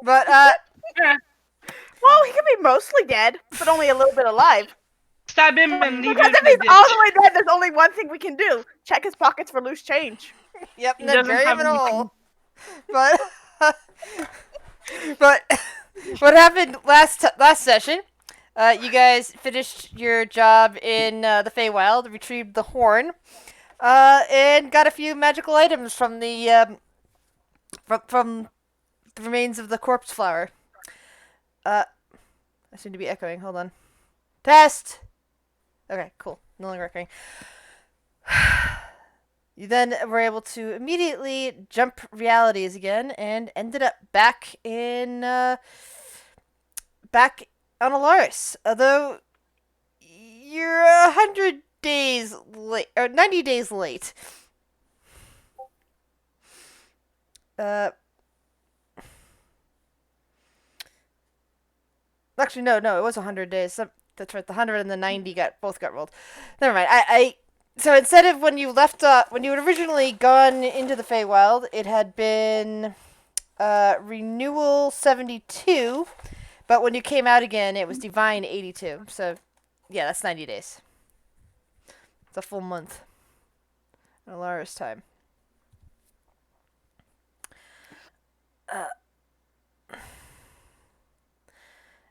But Well, he could be mostly dead, but only a little bit alive. Stab him and leave him Because if in the he's all the ditch. way dead, there's only one thing we can do: check his pockets for loose change. yep, He and then doesn't bury him have in a anything. hole. But but what happened last session? You guys finished your job in the Feywild, retrieved the horn, and got a few magical items from the from the remains of the corpse flower. I seem to be echoing. Hold on. Test. Okay, cool. No longer echoing. You then were able to immediately jump realities again and ended up back in back on Ollaras. Although you're 100 days late or 90 days late. Actually, no, it was 100 days. That's right. The 100 and the 90 both got rolled. Never mind. So instead of when you left, when you had originally gone into the Feywild, it had been renewal 72, but when you came out again, it was divine 82. So yeah, that's 90 days. It's a full month. In Ollaras time.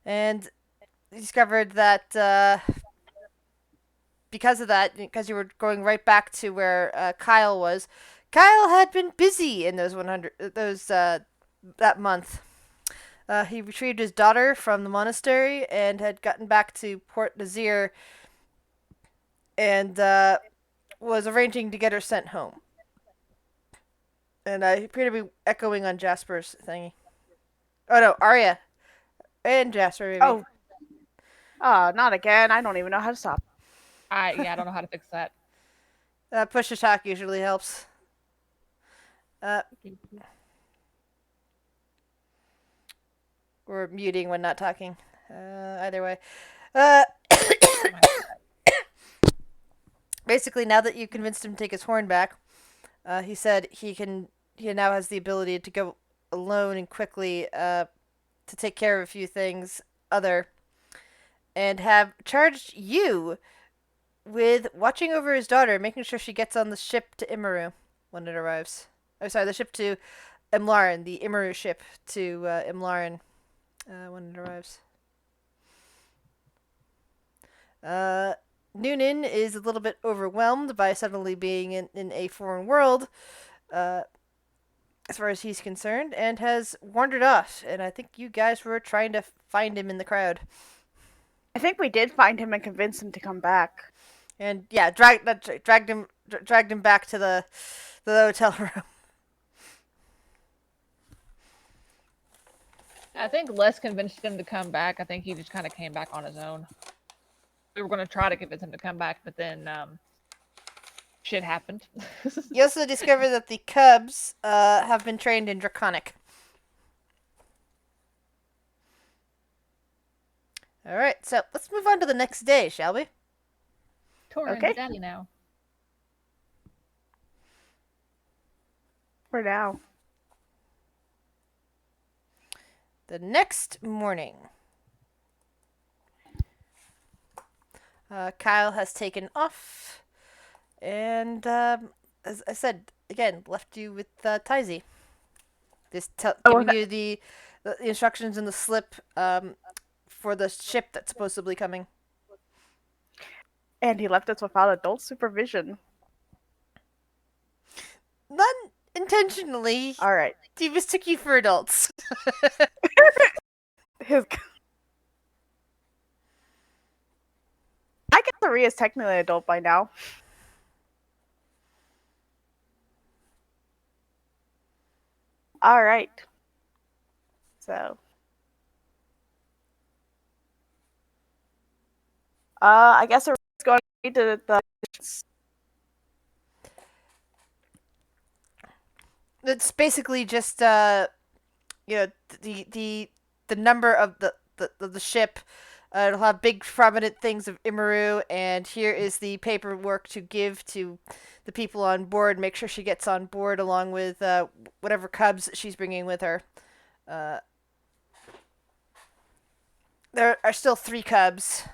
And discovered that because of that, because you were going right back to where Kyle was, Kyle had been busy in those 100 that month. He retrieved his daughter from the monastery and had gotten back to Port Nazir and was arranging to get her sent home. And I appear to be echoing on Jasper's thingy. Oh no, Arya and Jasper maybe. Oh, not again. I don't even know how to stop. I don't know how to fix that. Push to talk usually helps. Or muting when not talking. Either way. Basically, now that you convinced him to take his horn back, he said he now has the ability to go alone and quickly to take care of a few things and have charged you with watching over his daughter, making sure she gets on the ship to Immeru when it arrives. Oh, sorry, the ship to Imlarin, the Immeru ship to Imlarin when it arrives. Noonan is a little bit overwhelmed by suddenly being in a foreign world, as far as he's concerned, and has wandered off. And I think you guys were trying to find him in the crowd. I think we did find him and convince him to come back. And yeah, dragged him back to the hotel room. I think Les convinced him to come back. I think he just kind of came back on his own. We were going to try to convince him to come back, but then shit happened. You also discover that the cubs have been trained in Draconic. Alright, so let's move on to the next day, shall we? Torin, Okay. daddy now. For now. The next morning, Kyle has taken off, and as I said again, left you with Tizy. Just giving you the instructions in the slip for the ship that's supposedly coming. And he left us without adult supervision. Not intentionally. All right. He mistook you for adults. I guess Maria is technically an adult by now. All right. So. I guess we're going to the. It's basically just the number of the ship. It'll have big prominent things of Immeru, and here is the paperwork to give to the people on board. Make sure she gets on board along with whatever cubs she's bringing with her. There are still 3 cubs,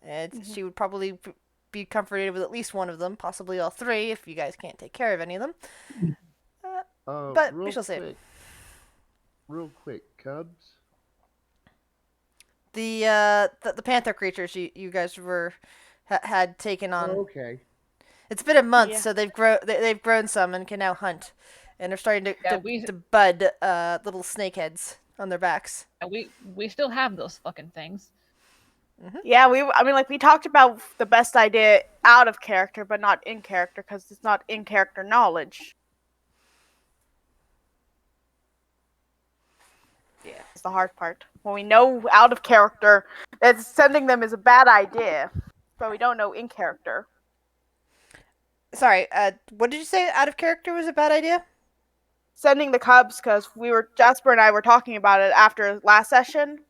and Mhm. she would probably be comforted with at least one of them, possibly all 3 if you guys can't take care of any of them. Uh, but we Real shall see. quick, Cubs. The panther creatures you guys had taken on. Okay. It's been a month, Yeah. so they've grown some and can now hunt, and are starting to Yeah, to, to bud little snakeheads on their backs. we still have those fucking things. Yeah, I mean, like, we talked about the best idea out of character, but not in character, because it's not in character knowledge. Yeah. It's the hard part. When we know out of character that sending them is a bad idea, but we don't know in character. Sorry. What did you say? Out of character was a bad idea. Sending the cubs, because Jasper and I were talking about it after last session.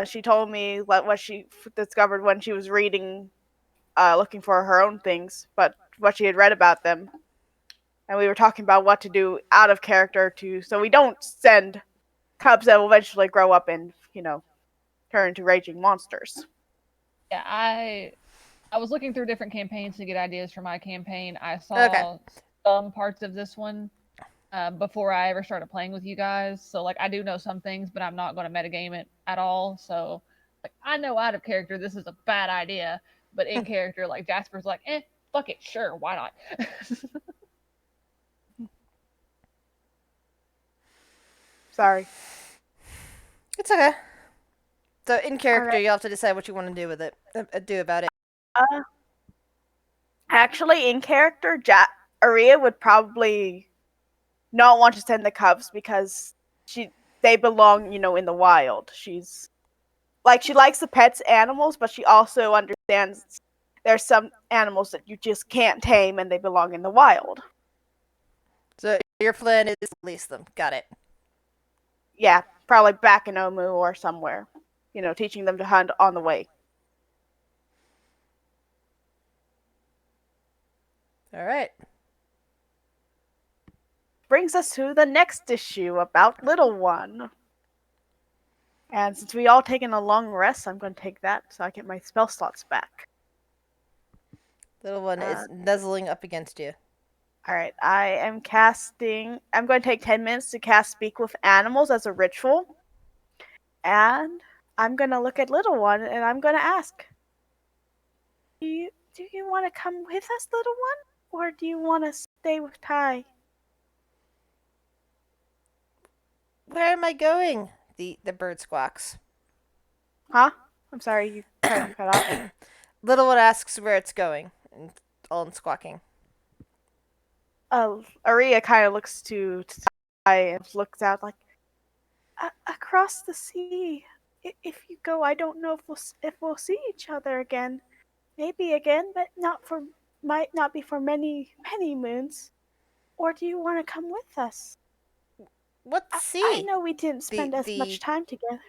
She told me what she discovered when she was reading, looking for her own things, but what she had read about them, and we were talking about what to do out of character so we don't send cubs that will eventually grow up and turn into raging monsters. Yeah, I was looking through different campaigns to get ideas for my campaign. I Okay. saw some parts of this one before I ever started playing with you guys. So like I do know some things, but I'm not going to metagame it at all. So like I know out of character this is a bad idea, but in character like Jasper's like, fuck it, sure, why not? Sorry. It's okay. So in character, Alright. you'll have to decide what you want to do with it. Do about it. Uh, Actually, in character, Aria would probably not want to send the cubs because they belong, in the wild. She's like she likes the pets animals, but she also understands there's some animals that you just can't tame and they belong in the wild. So your plan is to release them. Got it. Yeah, probably back in Omu or somewhere. Teaching them to hunt on the way. All right. Brings us to the next issue about Little One. And since we all taken a long rest, I'm going to take that so I get my spell slots back. Little one is nuzzling up against you. Alright, I'm going to take 10 minutes to cast Speak with Animals as a ritual. And I'm going to look at Little One and I'm going to ask, do you want to come with us, Little One? Or do you want to stay with Ty? Where am I going? The bird squawks. Huh? I'm sorry, you cut off. Little one asks where it's going, and all in squawking. Aria kind of looks to Ty and looks out like, across the sea. If you go, I don't know if we'll see each other again. Maybe again, but might not be for many moons. Or do you want to come with us? What I sea? know we didn't The spend as much the time together.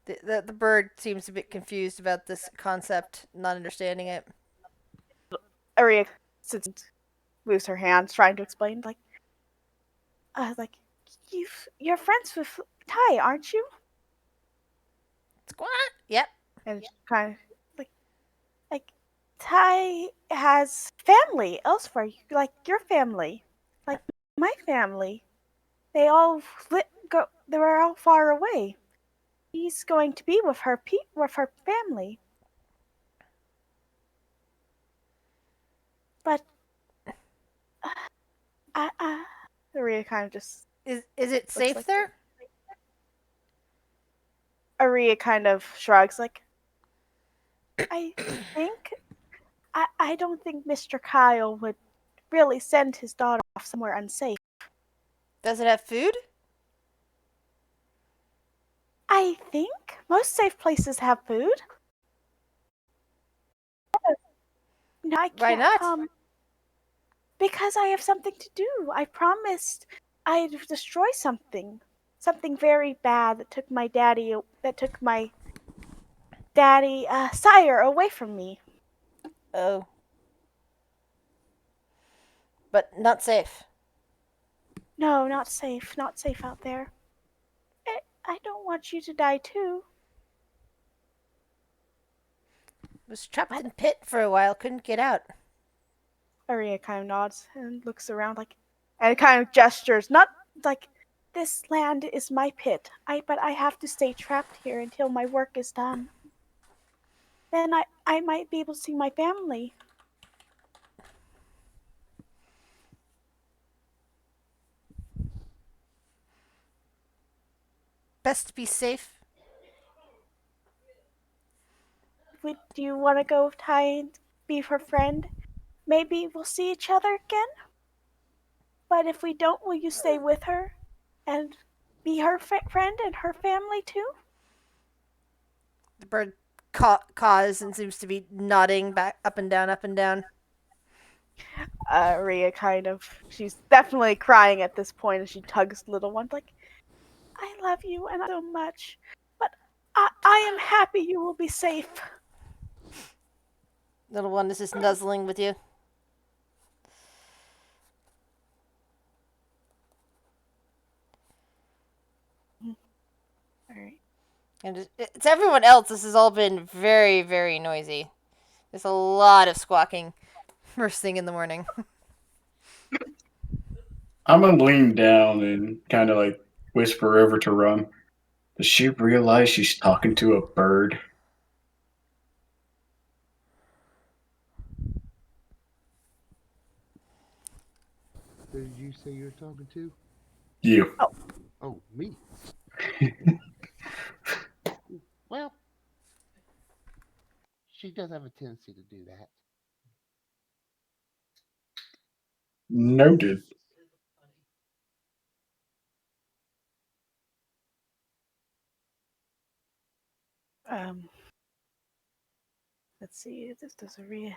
the bird seems a bit confused about this concept, not understanding it. Aria sits, moves her hands, trying to explain, like you're friends with Ty, aren't you? Squawk. Yep. And she kind of like Ty has family elsewhere, like your family, like my family. They all go. They were all far away. He's going to be with with her family. But Aria kind of just Is it looks safe like there? Aria kind of shrugs, like I think I don't think Mr. Kyle would really send his daughter off somewhere unsafe. Does it have food? I think most safe places have food. No, I Why can't not? come because I have something to do. I promised I'd destroy something. Something very bad that took my daddy, sire away from me. Oh, but not safe. No, not safe. Not safe out there. I don't want you to die too. Was trapped in pit for a while, couldn't get out. Aria kind of nods and looks around and kind of gestures, not like, this land is my pit. But I have to stay trapped here until my work is done. Then I might be able to see my family. Best to be safe. Do you want to go, Ty, and be her friend? Maybe we'll see each other again? But if we don't, will you stay with her and be her friend and her family too? The bird caws and seems to be nodding back up and down, up and down. Rhea she's definitely crying at this point as she tugs little one, like, I love you and so much, but I am happy you will be safe. Little one is just nuzzling with you. All right. And it's everyone else. This has all been very, very noisy. There's a lot of squawking first thing in the morning. I'm gonna lean down and kind of like whisper over to Rum. Does she realize she's talking to a bird? Who did you say you're talking to? You. Oh, me. Well, she does have a tendency to do that. Noted. Let's see if this does a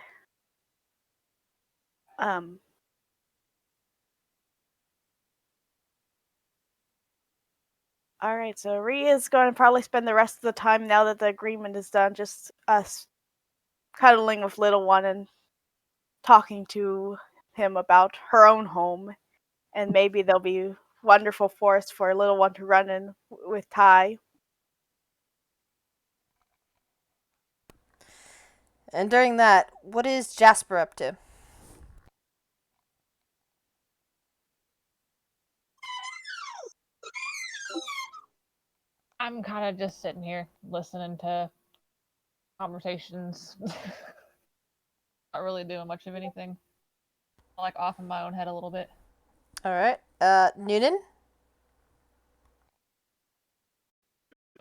all right, so Rhea is going to probably spend the rest of the time, now that the agreement is done, just us cuddling with little one and talking to him about her own home, and maybe there'll be wonderful forest for a little one to run in with Ty. And during that, what is Jasper up to? I'm kind of just sitting here listening to conversations. Not really doing much of anything. Like off in my own head a little bit. All right. Noonan?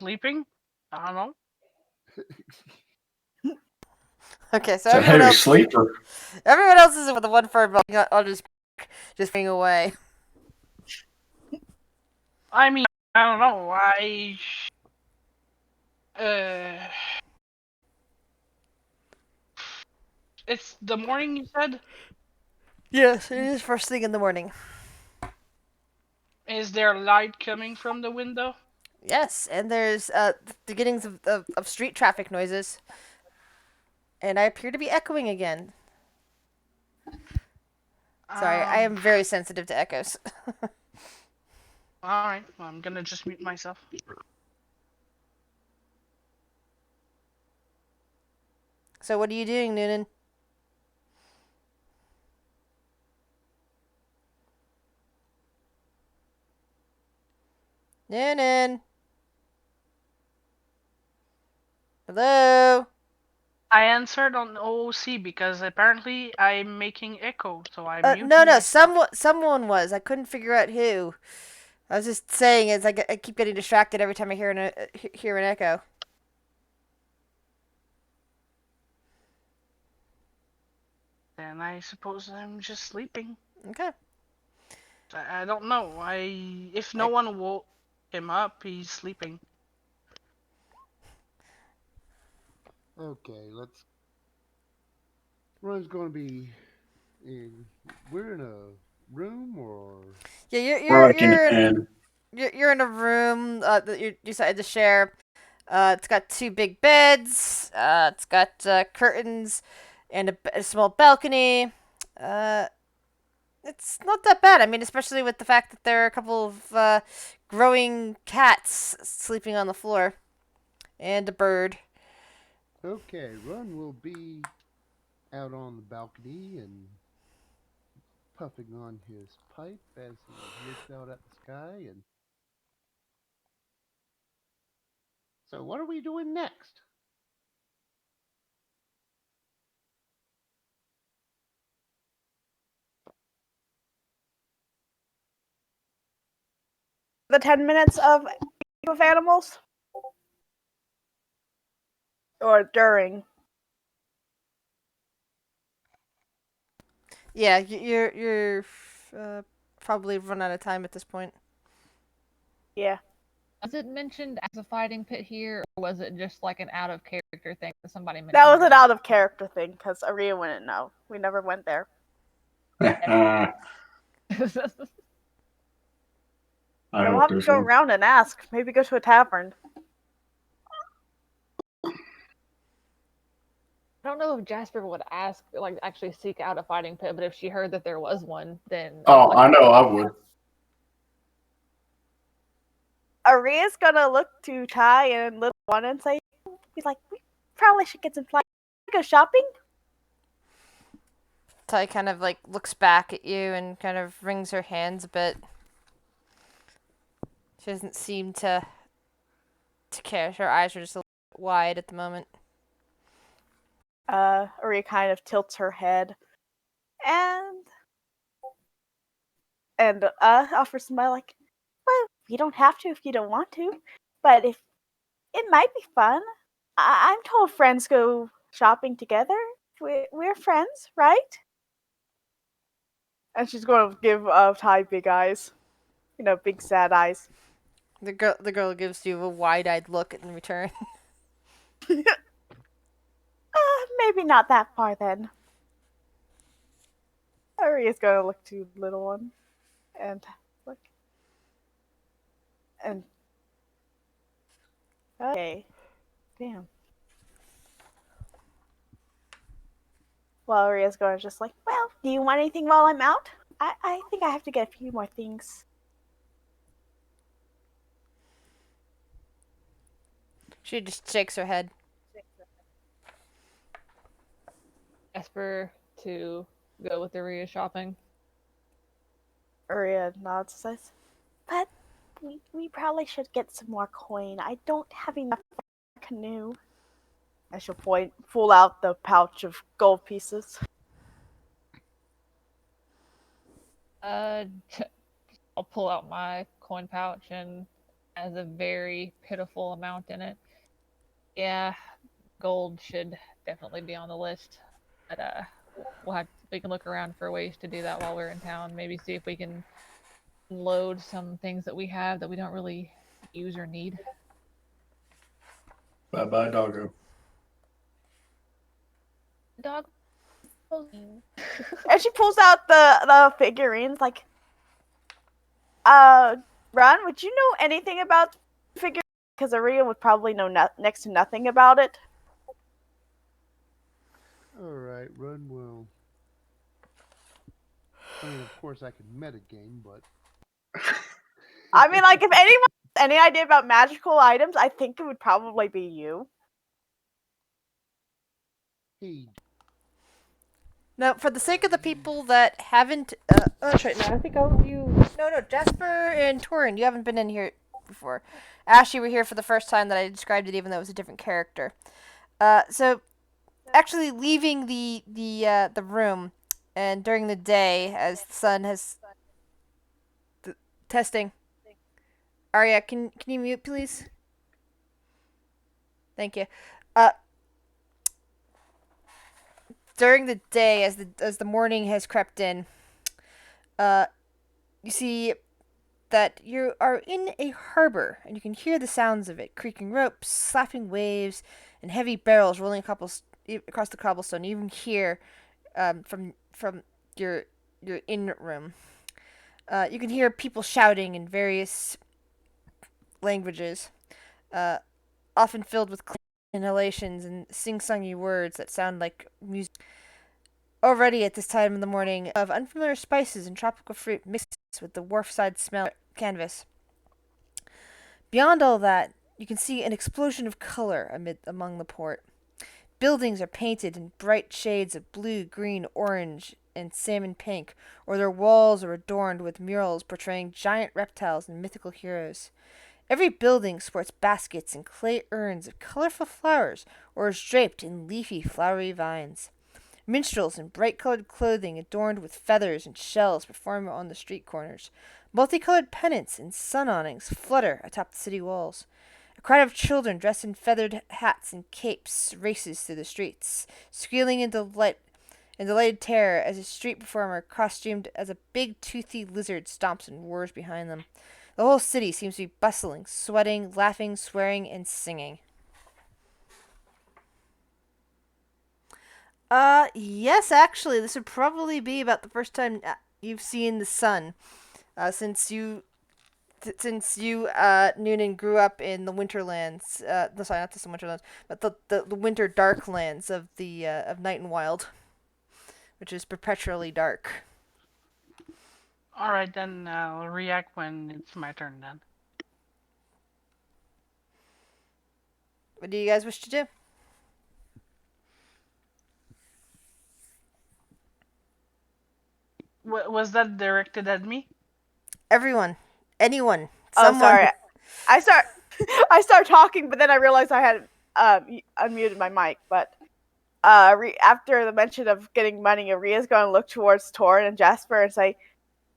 Sleeping? I don't know. Okay, so It's a everyone heavy else, sleeper. everyone else is with the one fur ball. I'll just bring away. I mean, I don't know. It's the morning, you said? Yes, it is first thing in the morning. Is there light coming from the window? Yes, and there's the beginnings of street traffic noises. And I appear to be echoing again. Sorry, I am very sensitive to echoes. Alright, well, I'm gonna just mute myself. So what are you doing, Noonan? Noonan? Hello? I answered on OOC because apparently I'm making echo, so I muted No, myself. someone was. I couldn't figure out who. I was just saying, it's like I keep getting distracted every time I hear an echo. Then I suppose I'm just sleeping. Okay. I don't know. If no one woke him up, he's sleeping. Okay, let's. Run's going to be in. We're in a room or. Yeah, We're like in an inn. you're in a room that you decided to share. It's got two big beds. It's got curtains and a small balcony. it's not that bad. I mean, especially with the fact that there are a couple of growing cats sleeping on the floor and a bird. Okay, Run will be out on the balcony and puffing on his pipe as he looks out at the sky. And so, what are we doing next? The 10 minutes of animals, or during. Yeah, you're uh, probably run out of time at this point. Yeah, Was it mentioned as a fighting pit here, or was it just like an out of character thing that somebody mentioned? that was an out of character thing because Aria wouldn't know. We never went there. I So we'll hope have to there's go one. around and ask. Maybe go to a tavern. I don't know if Jasper would ask, like, actually seek out a fighting pit, but if she heard that there was one, then Oh, like, I know I would. Aria's gonna look to Ty and Little One and say, "He's like, we probably should get some flights. Go shopping." Ty kind of like looks back at you and kind of wrings her hands a bit. She doesn't seem to care. Her eyes are just a little bit wide at the moment. Aria kind of tilts her head and offers smile like, "Well, you don't have to if you don't want to, but if it might be fun. I'm told friends go shopping together. We're friends, right?" And she's going to give Ty big eyes, big sad eyes. The girl gives you a wide-eyed look in return. Maybe not that far then. Aria's going to look to Little One and look. And okay, damn. Well, Aria's going to just like, well, do you want anything while I'm out? I think I have to get a few more things. She just shakes her head. Jasper to go with Aria shopping. Aria nods and says, but we probably should get some more coin. I don't have enough for a canoe. And she'll pull out the pouch of gold pieces. Uh, I'll pull out my coin pouch and has a very pitiful amount in it. Yeah, gold should definitely be on the list, but we can look around for ways to do that while we're in town. Maybe see if we can load some things that we have that we don't really use or need. Bye bye, doggo. Dog. And she pulls out the figurines like, Ron, would you know anything about figurines? Because Aria would probably know next to nothing about it. Alright, Run will. I mean, of course, I could metagame, but. I mean, like, if anyone has any idea about magical items, I think it would probably be you. He. Now, for the sake of the people that haven't, that's right now. I think all of you. No, Jasper and Torin, you haven't been in here before. Ash, you were here for the first time that I described it, even though it was a different character. So actually leaving the room, and during the day, as the sun has testing. Arya, can you mute, please? Thank you. During the day, as the morning has crept in, you see that you are in a harbor, and you can hear the sounds of it: creaking ropes, slapping waves, and heavy barrels rolling across the cobblestone. You even hear from your inn room. You can hear people shouting in various languages, often filled with inhalations and sing-songy words that sound like music. Already at this time in the morning, of unfamiliar spices and tropical fruit mixed with the wharfside smell of canvas. Beyond all that, you can see an explosion of color among the port. Buildings are painted in bright shades of blue, green, orange, and salmon pink, or their walls are adorned with murals portraying giant reptiles and mythical heroes. Every building sports baskets and clay urns of colorful flowers or is draped in leafy, flowery vines. Minstrels in bright colored clothing adorned with feathers and shells perform on the street corners. Multicolored pennants and sun awnings flutter atop the city walls. A crowd of children dressed in feathered hats and capes races through the streets, squealing in delighted terror as a street performer costumed as a big toothy lizard stomps and roars behind them. The whole city seems to be bustling, sweating, laughing, swearing, and singing. Yes, actually, this would probably be about the first time you've seen the sun, since you, Noonan, grew up in the Winterlands. No, sorry, not just the Winterlands, but the Winter Darklands of the of Night and Wild, which is perpetually dark. Alright, then I'll react when it's my turn then. What do you guys wish to do? Was that directed at me? Everyone, anyone, Oh, someone. sorry. I start talking, but then I realized I had unmuted my mic. But after the mention of getting money, Aria's going to look towards Torin and Jasper and say,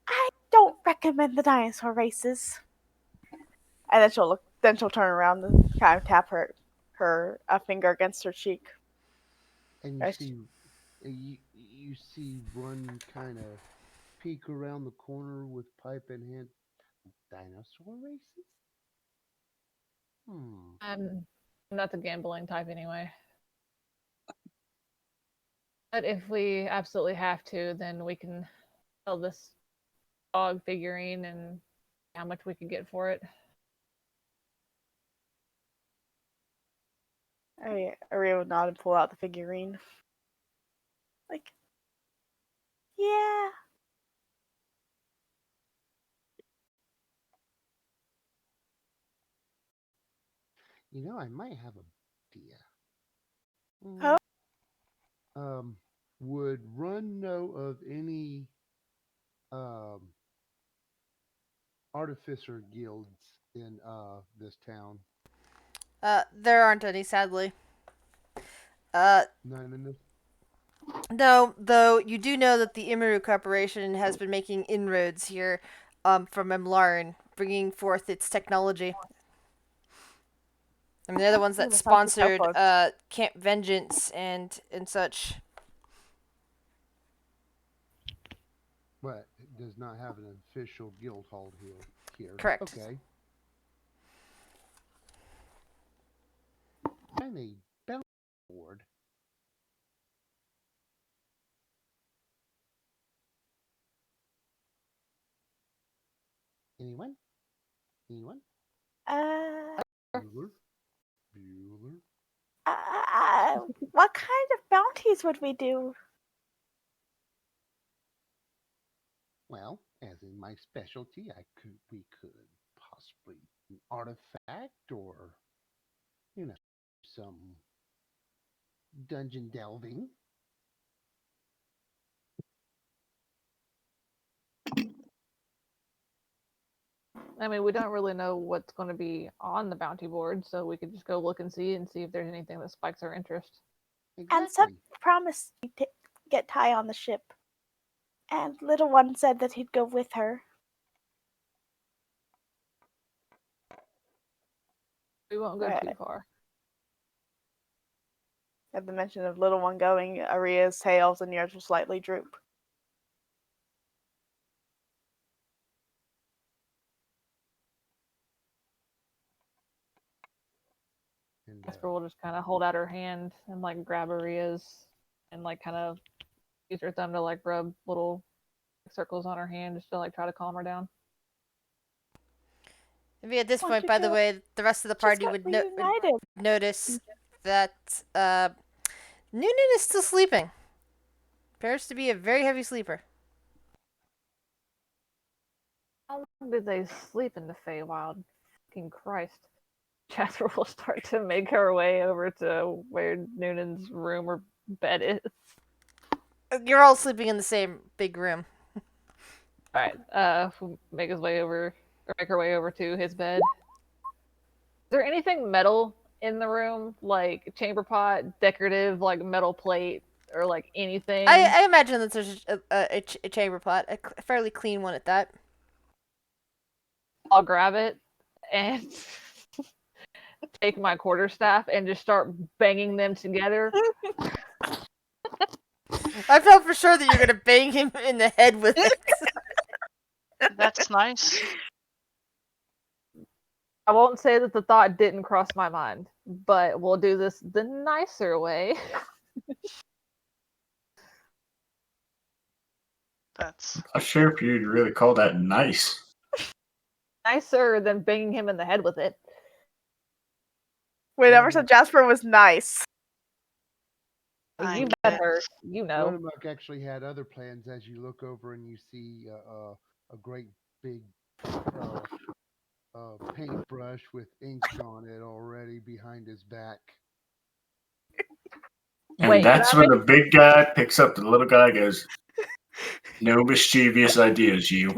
"I don't recommend the dinosaur races." And then she'll look. Then she'll turn around and kind of tap her finger against her cheek. And Right. you see one kind of peek around the corner with pipe in hand. Dinosaur races? I'm not the gambling type anyway. But if we absolutely have to, then we can sell this dog figurine and how much we could get for it. Aria would nod and pull out the figurine. Like, yeah. You know, I might have an idea. Huh? Would Run know of any artificer guilds in this town? There aren't any, sadly. Uh, None in this. No, though you do know that the Imiru Corporation has been making inroads here, from Emlarn, bringing forth its technology. I mean, they're the ones that That's how she sponsored teleports. Camp Vengeance and such. But it does not have an official guild hall here. Correct. Okay. And a bell board. Anyone? Anyone? Bueller? Bueller? What kind of bounties would we do? Well, as in my specialty, we could possibly an artifact or some dungeon delving. I mean, we don't really know what's going to be on the bounty board, so we could just go look and see if there's anything that spikes our interest. Exactly. And some promised to get Ty on the ship. And Little One said that he'd go with her. We won't go too far. At the mention of Little One going, Aria's tails and ears will slightly droop. And, Jasper will just kind of hold out her hand and like grab Aria's and like kind of use her thumb to like rub little circles on her hand just to like try to calm her down. Maybe at this Want point, to by the go- way, the rest of the party would reunited. notice that Noonan is still sleeping. Appears to be a very heavy sleeper. How long did they sleep in the Feywild? Fucking Christ. Jasper will start to make her way over to where Noonan's room or bed is. You're all sleeping in the same big room. Alright, we'll make his way over, or make her way over to his bed. Is there anything metal in the room? Like chamber pot, decorative, like metal plate, or like anything? I imagine that there's a chamber pot, a fairly clean one at that. I'll grab it and take my quarterstaff and just start banging them together. I felt for sure that you're gonna bang him in the head with it. That's nice. I won't say that the thought didn't cross my mind, but we'll do this the nicer way. That's Not sure if you'd really call that nice. Nicer than banging him in the head with it. We never said Jasper was nice. I You guess. met her, you know. Ronamuck actually had other plans as you look over and you see a great big paintbrush with ink on it already behind his back. And Wait, that's can I when the big guy picks up the little guy and goes, "No mischievous ideas, you."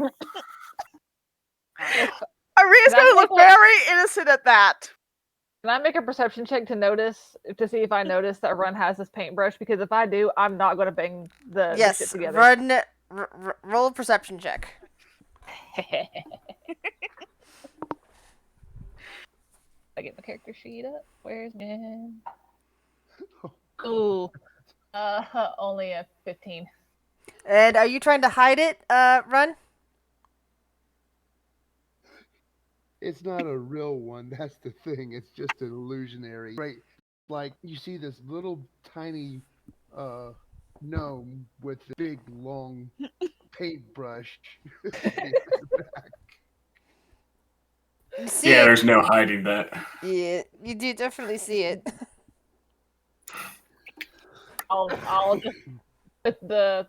Aria's Can I gonna look make a- very innocent at that. Can I make a perception check to see if I notice that Run has this paintbrush? Because if I do, I'm not going to bang the shit Yes, together. run. Roll a perception check. I get my character sheet up. Where's it? Ooh, only a 15. And are you trying to hide it, Run? It's not a real one. That's the thing. It's just an illusionary. Right. Like you see this little tiny gnome with a big long paintbrush. You see Yeah, it. there's no hiding that. Yeah, you do definitely see it. I'll just put the